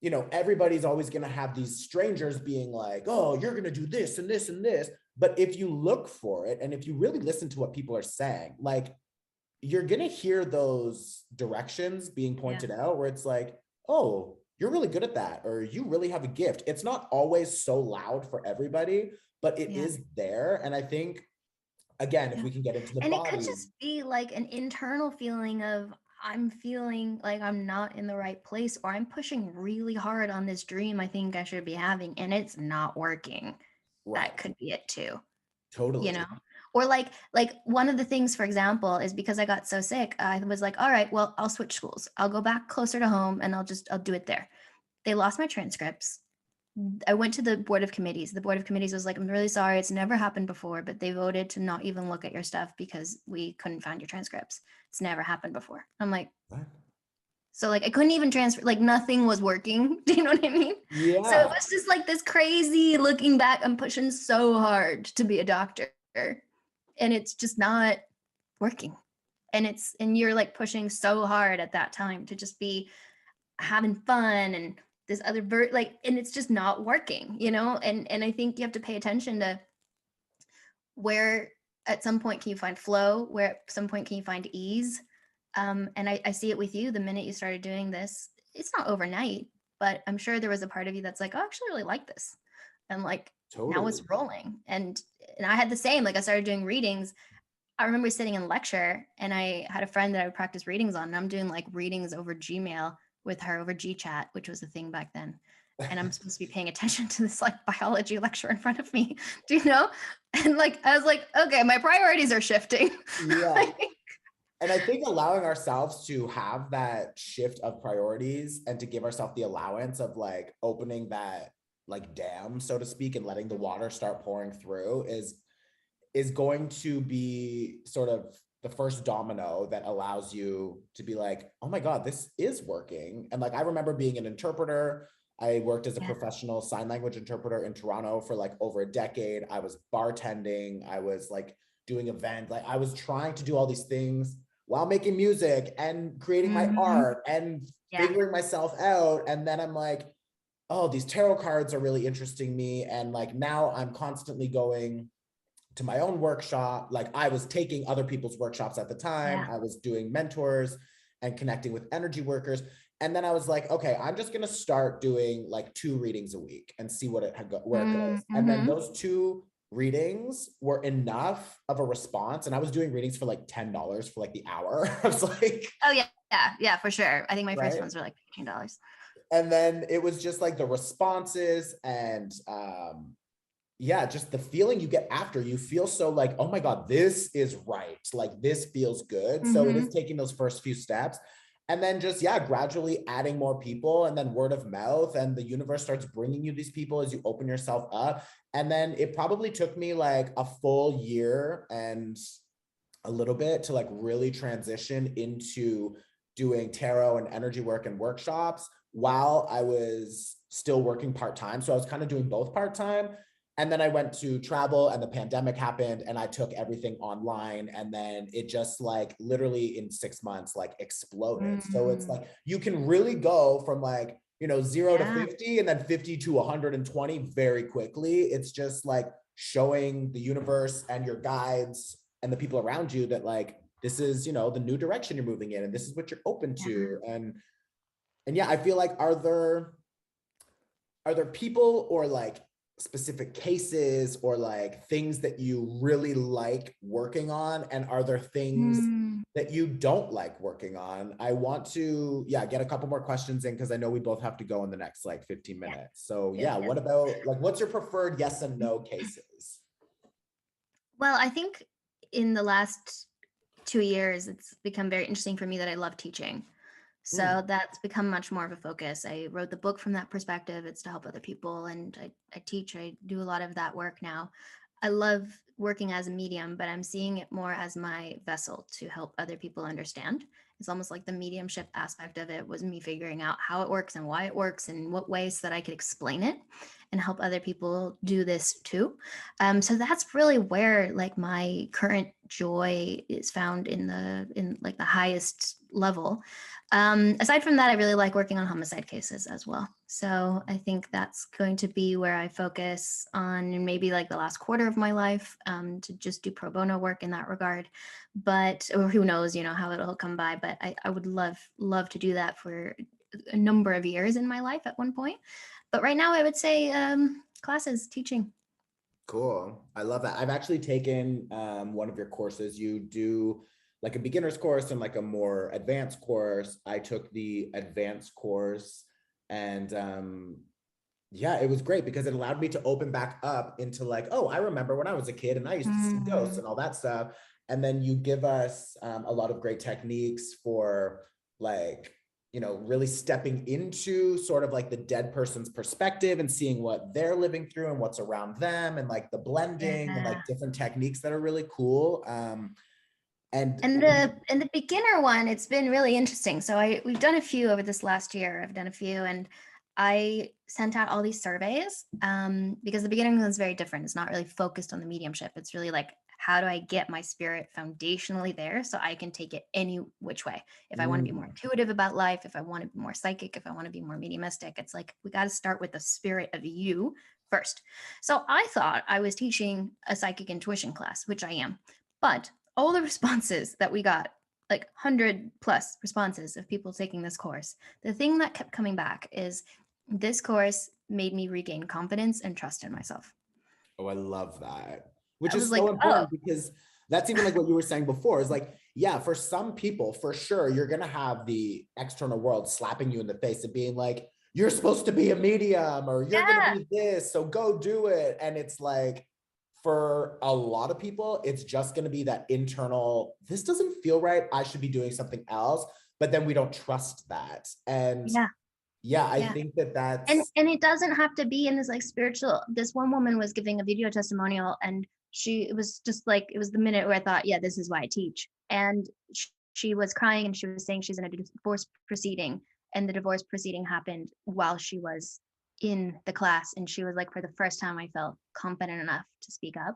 you know, everybody's always going to have these strangers being like, oh, you're going to do this and this and this. But if you look for it, and if you really listen to what people are saying, like you're going to hear those directions being pointed out where it's like, oh, you're really good at that, or you really have a gift. It's not always so loud for everybody, but it is there. And I think, again, if we can get into the and body. it could just be like an internal feeling of, I'm feeling like I'm not in the right place, or I'm pushing really hard on this dream I think I should be having, and it's not working. That could be it too. Totally. You know? Or like one of the things, for example, is because I got so sick, I was like, all right, well, I'll switch schools. I'll go back closer to home and I'll do it there. They lost my transcripts. I went to the board of committees. The board of committees was like, I'm really sorry, it's never happened before, but they voted to not even look at your stuff because we couldn't find your transcripts. It's never happened before. I'm like, what? So like I couldn't even transfer, like nothing was working. Do you know what I mean? Yeah. So it was just like this crazy, looking back, I'm pushing so hard to be a doctor and it's just not working. And you're like pushing so hard at that time to just be having fun and this other and it's just not working, you know? And I think you have to pay attention to where at some point can you find flow, where at some point can you find ease. And I see it with you. The minute you started doing this, it's not overnight, but I'm sure there was a part of you that's like, oh, I actually really like this. And like, now it's rolling. And I had the same, like I started doing readings. I remember sitting in lecture and I had a friend that I would practice readings on, and I'm doing like readings over Gmail with her over GChat, which was a thing back then. And I'm supposed to be paying attention to this like biology lecture in front of me, do you know? And like, I was like, okay, my priorities are shifting. Yeah. And I think allowing ourselves to have that shift of priorities and to give ourselves the allowance of like opening that like dam, so to speak, and letting the water start pouring through is going to be sort of the first domino that allows you to be like, oh my God, this is working. And like, I remember being an interpreter. I worked as a professional sign language interpreter in Toronto for like over a decade. I was bartending. I was like doing events. Like I was trying to do all these things while making music and creating my art and figuring myself out. And then I'm like, oh, these tarot cards are really interesting me. And like, now I'm constantly going to my own workshop. Like I was taking other people's workshops at the time. I was doing mentors and connecting with energy workers. And then I was like, okay, I'm just going to start doing like 2 readings a week and see where it goes. And then those 2 readings were enough of a response. And I was doing readings for like $10 for like the hour. I was like, oh yeah, for sure. I think my first right. ones were like $15. And then it was just like the responses and yeah, just the feeling you get after. You feel so like, oh my God, this is right. Like this feels good. So it is taking those first few steps. And then just, yeah, gradually adding more people and then word of mouth, and the universe starts bringing you these people as you open yourself up. And then it probably took me like a full year and a little bit to like really transition into doing tarot and energy work and workshops while I was still working part-time. So I was kind of doing both part-time. And then I went to travel and the pandemic happened and I took everything online, and then it just like literally in 6 months like exploded. So it's like you can really go from like, you know, 0 to 50 and then 50 to 120 very quickly. It's just like showing the universe and your guides and the people around you that like this is, you know, the new direction you're moving in and this is what you're open to. And yeah, I feel like are there people or like specific cases or like things that you really like working on, and are there things that you don't like working on? I want to get a couple more questions in because I know we both have to go in the next like 15 minutes. So what about like what's your preferred yes and no cases? Well, I think in the last 2 years, it's become very interesting for me that I love teaching. So that's become much more of a focus. I wrote the book from that perspective. It's to help other people, and I teach. I do a lot of that work now. I love working as a medium, but I'm seeing it more as my vessel to help other people understand. It's almost like the mediumship aspect of it was me figuring out how it works and why it works and what ways that I could explain it and help other people do this too. So that's really where like my current joy is found in like the highest level. Aside from that, I really like working on homicide cases as well. So I think that's going to be where I focus on in maybe like the last quarter of my life, to just do pro bono work in that regard. But, or who knows, you know, how it'll come by, but I would love to do that for a number of years in my life at one point. But right now I would say classes, teaching. Cool. I love that. I've actually taken one of your courses. You do like a beginner's course and like a more advanced course. I took the advanced course, and it was great because it allowed me to open back up into like, oh, I remember when I was a kid and I used to see ghosts and all that stuff. And then you give us a lot of great techniques for like, you know, really stepping into sort of like the dead person's perspective and seeing what they're living through and what's around them, and like the blending and like different techniques that are really cool. And the beginner one, it's been really interesting. So we've done a few over this last year. I've done a few, and I sent out all these surveys because the beginning one's very different. It's not really focused on the mediumship. It's really like, how do I get my spirit foundationally there so I can take it any which way? If I want to be more intuitive about life, if I want to be more psychic, if I want to be more mediumistic, it's like, we got to start with the spirit of you first. So I thought I was teaching a psychic intuition class, which I am, but all the responses that we got, like 100 plus responses of people taking this course, the thing that kept coming back is this course made me regain confidence and trust in myself. Oh, I love that. Which I is was so like, important because that's even like what you were saying before is like, yeah, for some people, for sure, you're going to have the external world slapping you in the face and being like, you're supposed to be a medium or you're going to be this, so go do it. And it's like, for a lot of people, it's just going to be that internal, this doesn't feel right, I should be doing something else. But then we don't trust that. And I think that's and it doesn't have to be in this like spiritual. This one woman was giving a video testimonial, and it was just like, it was the minute where I thought, yeah, this is why I teach. And she was crying and she was saying she's in a divorce proceeding, and the divorce proceeding happened while she was in the class, and she was like, for the first time I felt confident enough to speak up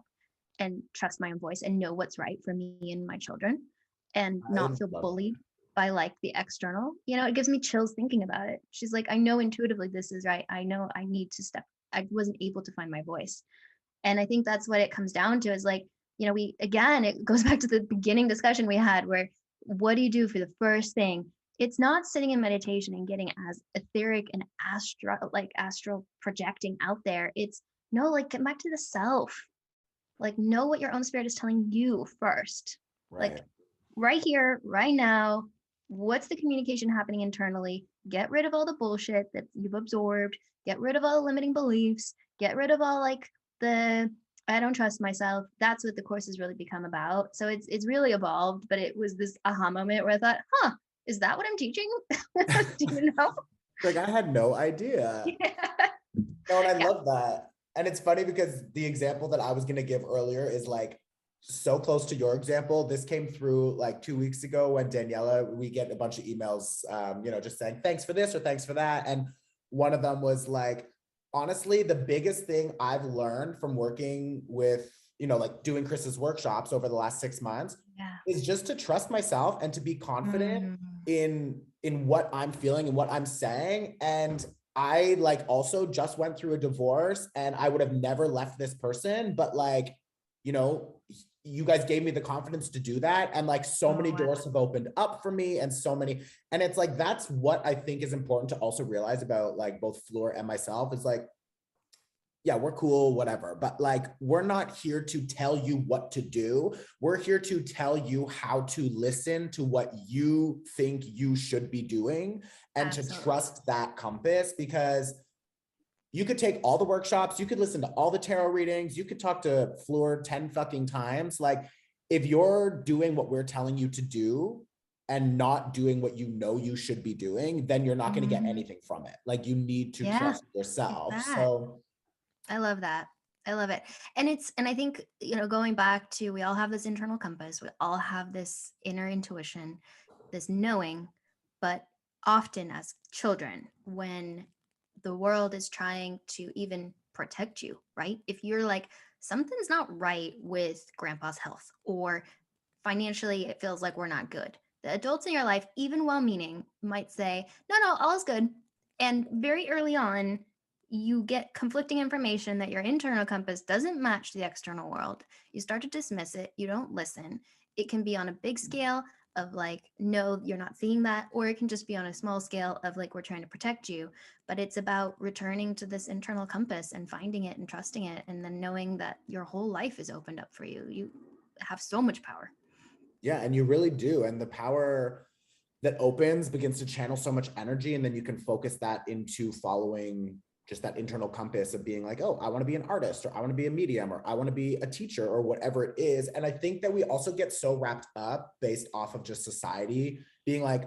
and trust my own voice and know what's right for me and my children, and not feel bullied by like the external. You know, it gives me chills thinking about it. She's like, I know intuitively this is right. I know I need to step. I wasn't able to find my voice. And I think that's what it comes down to is like, you know, it goes back to the beginning discussion we had where, what do you do for the first thing? It's not sitting in meditation and getting as etheric and astral projecting out there. It's no, like, get back to the self. like know what your own spirit is telling you first. Right. Like right here, right now, what's the communication happening internally? Get rid of all the bullshit that you've absorbed, get rid of all the limiting beliefs, get rid of all like the I don't trust myself. That's what the course has really become about. So it's really evolved, but it was this aha moment where I thought, huh, is that what I'm teaching? Do you know? Like I had no idea. Yeah. No, and I Yeah. love that. And it's funny because the example that I was going to give earlier is like so close to your example. This came through like 2 weeks ago when Daniela, we get a bunch of emails, just saying thanks for this or thanks for that. And one of them was like, honestly, the biggest thing I've learned from working with, like doing Chris's workshops over the last 6 months Yeah. is just to trust myself and to be confident in what I'm feeling and what I'm saying. And I like also just went through a divorce and I would have never left this person, but like, you guys gave me the confidence to do that. And like so many doors have opened up for me and so many, and it's like, that's what I think is important to also realize about like both Fleur and myself is like, yeah, we're cool, whatever. But like, we're not here to tell you what to do. We're here to tell you how to listen to what you think you should be doing and Absolutely. to trust that compass, because you could take all the workshops, you could listen to all the tarot readings, you could talk to Fleur 10 fucking times. Like, if you're doing what we're telling you to do and not doing what you should be doing, then you're not going to get anything from it. Like, you need to trust yourself. Like so I love that. I love it. And I think, going back to, we all have this internal compass, we all have this inner intuition, this knowing, but often as children, when the world is trying to even protect you, right? If you're like, something's not right with grandpa's health, or financially it feels like we're not good, the adults in your life, even well meaning, might say, no, all's good. And very early on, you get conflicting information that your internal compass doesn't match the external world. You start to dismiss it, you don't listen. It can be on a big scale of like, no, you're not seeing that, or it can just be on a small scale of like, we're trying to protect you. But it's about returning to this internal compass and finding it and trusting it, and then knowing that your whole life is opened up for you. You have so much power. yeah, and you really do. And the power that opens begins to channel so much energy, and then you can focus that into following just that internal compass of being like, oh, I want to be an artist, or I want to be a medium, or I want to be a teacher, or whatever it is. And I think that we also get so wrapped up based off of just society being like,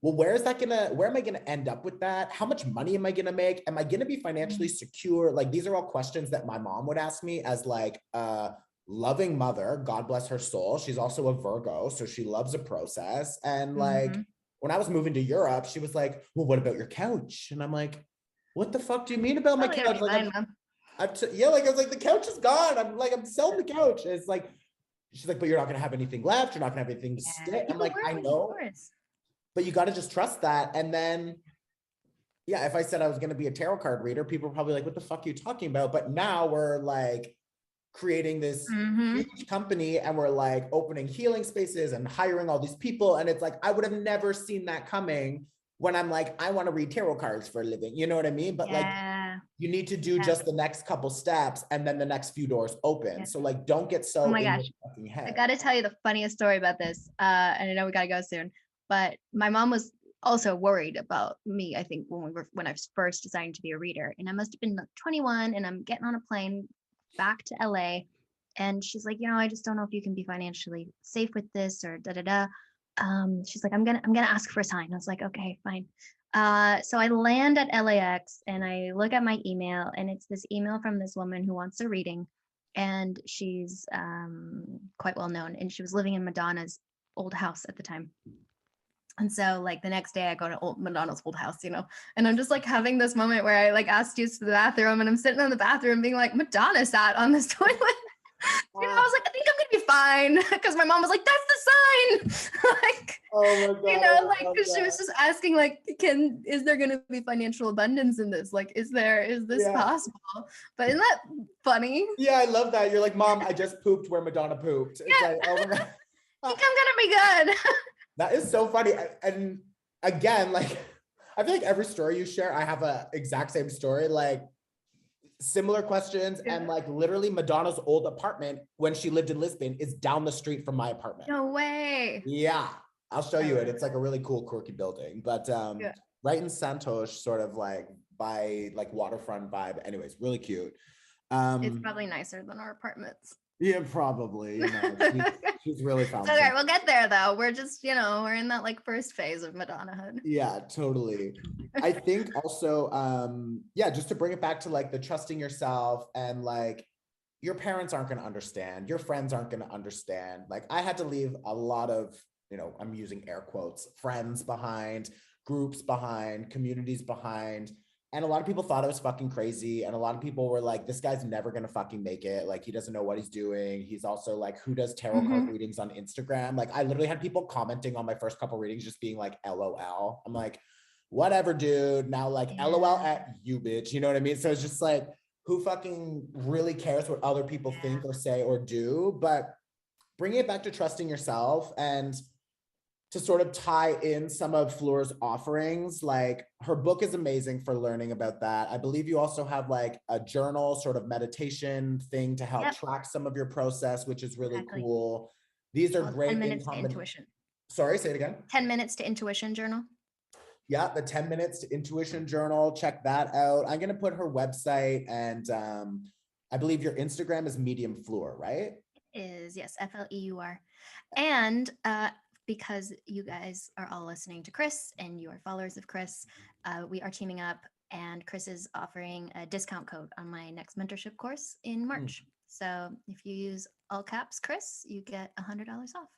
well, where am I gonna end up with that? How much money am I gonna make? Am I gonna be financially secure? Like, these are all questions that my mom would ask me as like a loving mother, God bless her soul. She's also a Virgo, so she loves a process. And like, when I was moving to Europe, she was like, well, what about your couch? And I'm like, what the fuck do you mean about my couch? Like, I was like, the couch is gone. I'm selling the couch. And it's like, she's like, but you're not gonna have anything left. You're not gonna have anything to stick. I'm like, I know, but you got to just trust that. And then, yeah, if I said I was gonna be a tarot card reader, people are probably like, what the fuck are you talking about? But now we're like creating this huge company, and we're like opening healing spaces and hiring all these people. And it's like, I would have never seen that coming when I'm like, I want to read tarot cards for a living. You know what I mean? But like, you need to do just the next couple steps, and then the next few doors open. So like, don't get so in your fucking head. I got to tell you the funniest story about this. And I know we got to go soon, but my mom was also worried about me, I think, when I was first deciding to be a reader, and I must have been like 21, and I'm getting on a plane back to LA, and she's like, I just don't know if you can be financially safe with this, or she's like, I'm gonna ask for a sign. I was like, okay, fine. So I land at LAX and I look at my email, and it's this email from this woman who wants a reading, and she's quite well known, and she was living in Madonna's old house at the time. And so like the next day I go to Madonna's old house, and I'm just like having this moment where I like asked to use the bathroom, and I'm sitting in the bathroom being like, Madonna sat on this toilet. I was like, I think I'm gonna be fine, because my mom was like, that's the sign. Like, oh my God, like, because she was just asking like, is there gonna be financial abundance in this? Like, is this possible? But isn't that funny? Yeah, I love that. You're like, Mom, I just pooped where Madonna pooped. It's like, oh my God. I think I'm gonna be good. That is so funny. And again, like, I feel like every story you share, I have a exact same story. Like, Similar questions. Yeah. And like literally Madonna's old apartment when she lived in Lisbon is down the street from my apartment. No way. Yeah, I'll show you Oh, it. It's like a really cool, quirky building, but yeah. right in Santos, sort of like by like waterfront vibe. Anyways, really cute. It's probably nicer than our apartments. Yeah, probably. You know, she's really found Okay, some. we'll get there though. We're just, we're in that like first phase of Madonnahood. Yeah, totally. I think also, yeah, just to bring it back to like the trusting yourself and like your parents aren't going to understand, your friends aren't going to understand. Like I had to leave a lot of, I'm using air quotes, friends behind, groups behind, communities behind. And a lot of people thought I was fucking crazy. And a lot of people were like, this guy's never going to fucking make it. Like, he doesn't know what he's doing. He's also like, who does tarot card readings on Instagram? Like, I literally had people commenting on my first couple readings, just being like, LOL. I'm like, whatever, dude. Now, like, LOL at you, bitch. You know what I mean? So it's just like, who fucking really cares what other people think or say or do? But bringing it back to trusting yourself and to sort of tie in some of Fleur's offerings, like her book is amazing for learning about that. I believe you also have like a journal sort of meditation thing to help track some of your process, which is really cool. These are great. 10 minutes to intuition. Sorry, say it again. 10 minutes to intuition journal. Yeah, the 10 minutes to intuition journal. Check that out. I'm going to put her website and I believe your Instagram is Medium Fleur, right? It is, yes, Fleur. And because you guys are all listening to Chris and you are followers of Chris, we are teaming up and Chris is offering a discount code on my next mentorship course in March. So if you use all caps Chris, you get $100 off.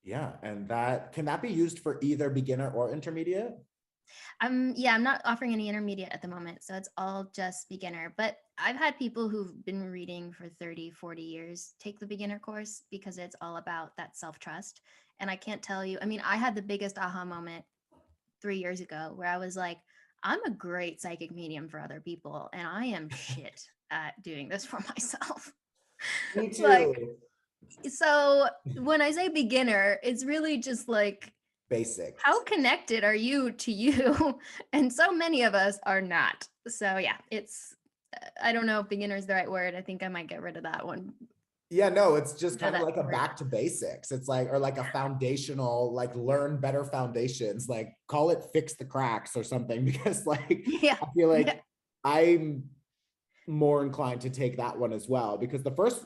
Yeah, and can that be used for either beginner or intermediate? I'm not offering any intermediate at the moment, so it's all just beginner, but I've had people who've been reading for 30, 40 years take the beginner course because it's all about that self-trust. And I can't tell you, I mean, I had the biggest aha moment 3 years ago where I was like, I'm a great psychic medium for other people, and I am shit at doing this for myself. Me too. So when I say beginner, it's really just like, basic. How connected are you to you? And so many of us are not. So yeah, I don't know if beginner is the right word. I think I might get rid of that one. Yeah, no, it's just kind of like a back to basics. It's like, or like a foundational, like learn better foundations, like call it fix the cracks or something, because like, I feel like I'm more inclined to take that one as well, because the first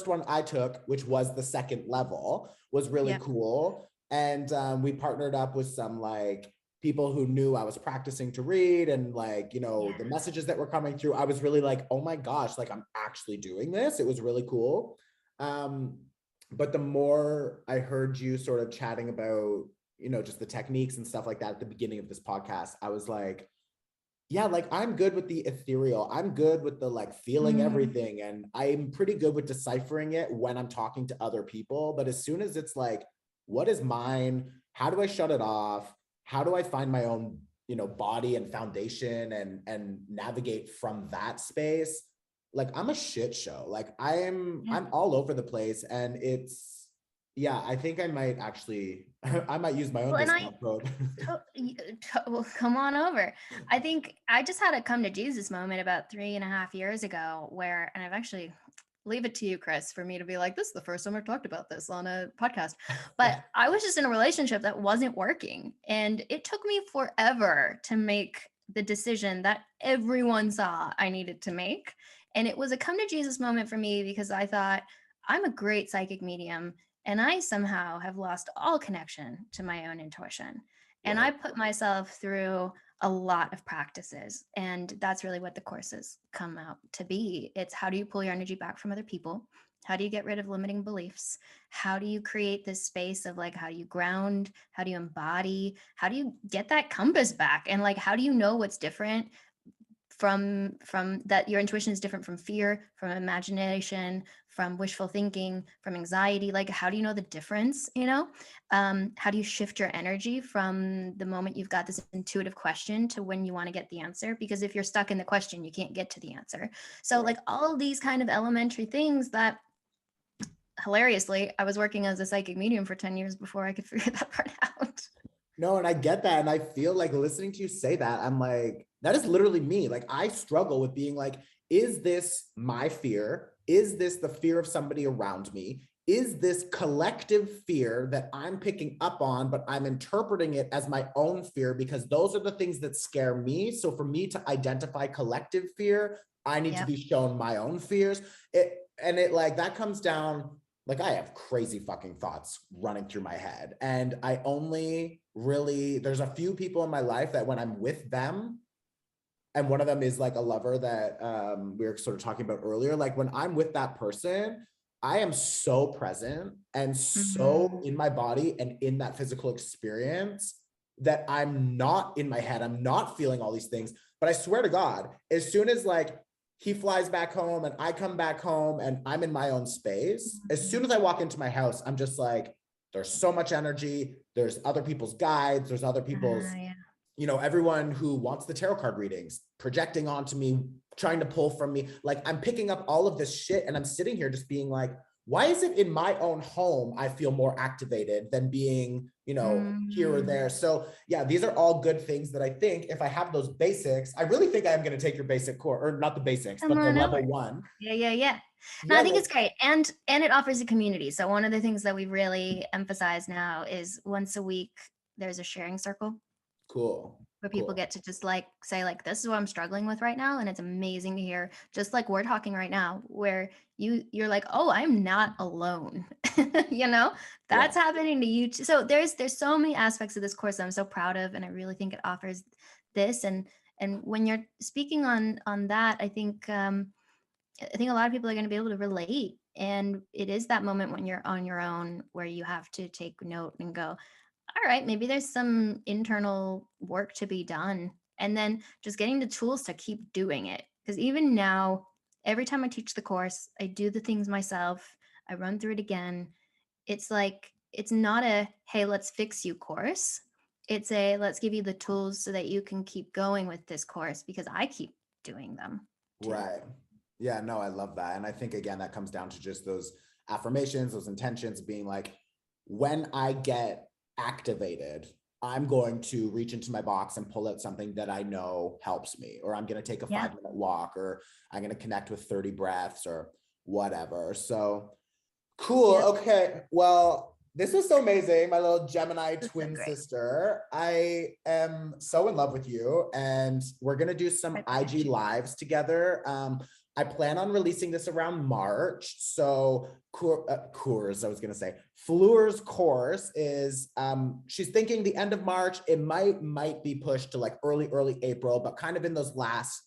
one I took, which was the second level, was really cool. And we partnered up with some like people who knew I was practicing to read, and like, the messages that were coming through, I was really like, oh my gosh, like I'm actually doing this. It was really cool. But the more I heard you sort of chatting about, just the techniques and stuff like that at the beginning of this podcast, I was like, yeah, like I'm good with the ethereal. I'm good with the like feeling everything. And I'm pretty good with deciphering it when I'm talking to other people. But as soon as it's like, what is mine? How do I shut it off? How do I find my own, body and foundation and navigate from that space? Like I'm a shit show. Like I'm all over the place. And I think I might actually, I might use my own discount code. Well, come on over. I think I just had a come to Jesus moment about 3.5 years ago and I've actually, leave it to you, Chris, for me to be like, this is the first time I've talked about this on a podcast. But I was just in a relationship that wasn't working. And it took me forever to make the decision that everyone saw I needed to make. And it was a come to Jesus moment for me because I thought, I'm a great psychic medium. And I somehow have lost all connection to my own intuition. And I put myself through a lot of practices. And that's really what the courses come out to be. It's how do you pull your energy back from other people? How do you get rid of limiting beliefs? How do you create this space of like, how do you ground? How do you embody? How do you get that compass back? And like, how do you know what's different from that your intuition is different from fear, from imagination, from wishful thinking, from anxiety? Like, how do you know the difference? How do you shift your energy from the moment you've got this intuitive question to when you want to get the answer? Because if you're stuck in the question, you can't get to the answer. So like all these kind of elementary things that, hilariously, I was working as a psychic medium for 10 years before I could figure that part out. No, and I get that. And I feel like listening to you say that, I'm like, That is literally me. Like I struggle with being like, is this my fear? Is this the fear of somebody around me? Is this collective fear that I'm picking up on, but I'm interpreting it as my own fear because those are the things that scare me. So for me to identify collective fear, I need to be shown my own fears. It like that comes down, like I have crazy fucking thoughts running through my head. And I only really, there's a few people in my life that when I'm with them, and one of them is like a lover that we were sort of talking about earlier, like when I'm with that person, I am so present and so in my body and in that physical experience that I'm not in my head. I'm not feeling all these things. But I swear to God, as soon as like he flies back home and I come back home and I'm in my own space, as soon as I walk into my house, I'm just like, there's so much energy. There's other people's guides. There's other people's, you know, everyone who wants the tarot card readings projecting onto me, trying to pull from me. Like I'm picking up all of this shit and I'm sitting here just being like, why is it in my own home I feel more activated than being, you know, here or there? So yeah, these are all good things that I think if I have those basics, I really think I am going to take your basic course, or not the basics, but the level 1. No, I think it's great. And it offers a community. So one of the things that we really emphasize now is once a week, there's a sharing circle. Cool. Where people get to just like say like, this is what I'm struggling with right now. And it's amazing to hear, just like we're talking right now, where you're like, oh, I'm not alone. You know, that's happening to you too. So there's so many aspects of this course that I'm so proud of. And I really think it offers this. And when you're speaking on that, I think a lot of people are going to be able to relate. And it is that moment when you're on your own where you have to take note and go, all right, maybe there's some internal work to be done. And then just getting the tools to keep doing it. Because even now, every time I teach the course, I do the things myself. I run through it again. It's like, it's not a, hey, let's fix you course. It's a, let's give you the tools so that you can keep going with this course because I keep doing them too. Right. Yeah, no, I love that. And I think, again, that comes down to just those affirmations, those intentions being like, when I get activated, I'm going to reach into my box and pull out something that I know helps me, or I'm going to take a 5-minute walk, or I'm going to connect with 30 breaths or whatever. So cool. Okay. Well, this was so amazing. My little Gemini twin sister. I am so in love with you, and we're going to do some IG lives together. I plan on releasing this around March. So Fleur's course is, she's thinking the end of March. It might be pushed to like early April, but kind of in those last,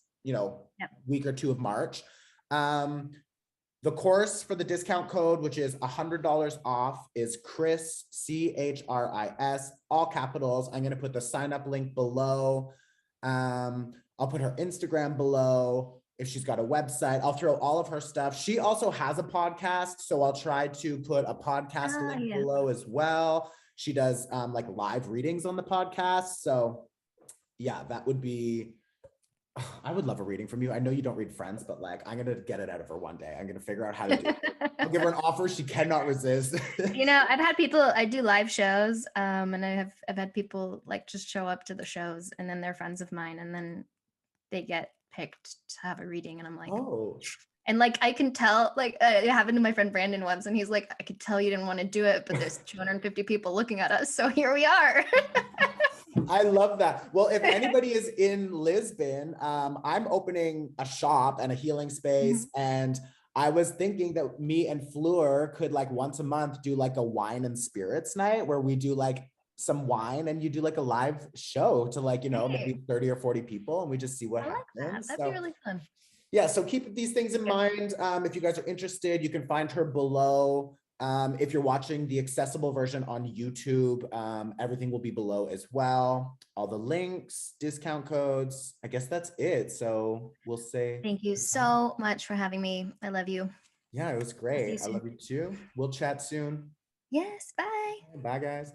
week or two of March. The course for the discount code, which is $100 off, is Chris, CHRIS, all capitals. I'm going to put the sign up link below. I'll put her Instagram below. If she's got a website, I'll throw all of her stuff. She also has a podcast, so I'll try to put a podcast link below as well. She does like live readings on the podcast. So yeah, that would be, I would love a reading from you. I know you don't read Friends, but like, I'm going to get it out of her one day. I'm going to figure out how to do it. I'll give her an offer she cannot resist. I've had people, I do live shows, and I've had people like just show up to the shows and then they're friends of mine and then they get picked to have a reading. And I'm like, oh. And like, I can tell, like it happened to my friend Brandon once and he's like, I could tell you didn't want to do it, but there's 250 people looking at us. So here we are. I love that. Well, if anybody is in Lisbon, I'm opening a shop and a healing space. And I was thinking that me and Fleur could like once a month do like a wine and spirits night where we do like some wine and you do like a live show to like, maybe 30 or 40 people and we just see what happens. That'd be really fun. Yeah, so keep these things in mind. If you guys are interested, you can find her below. If you're watching the accessible version on YouTube, everything will be below as well. All the links, discount codes. I guess that's it. So we'll say thank you so much for having me. I love you. Yeah, it was great. I love you too. We'll chat soon. Yes, bye. Bye, guys.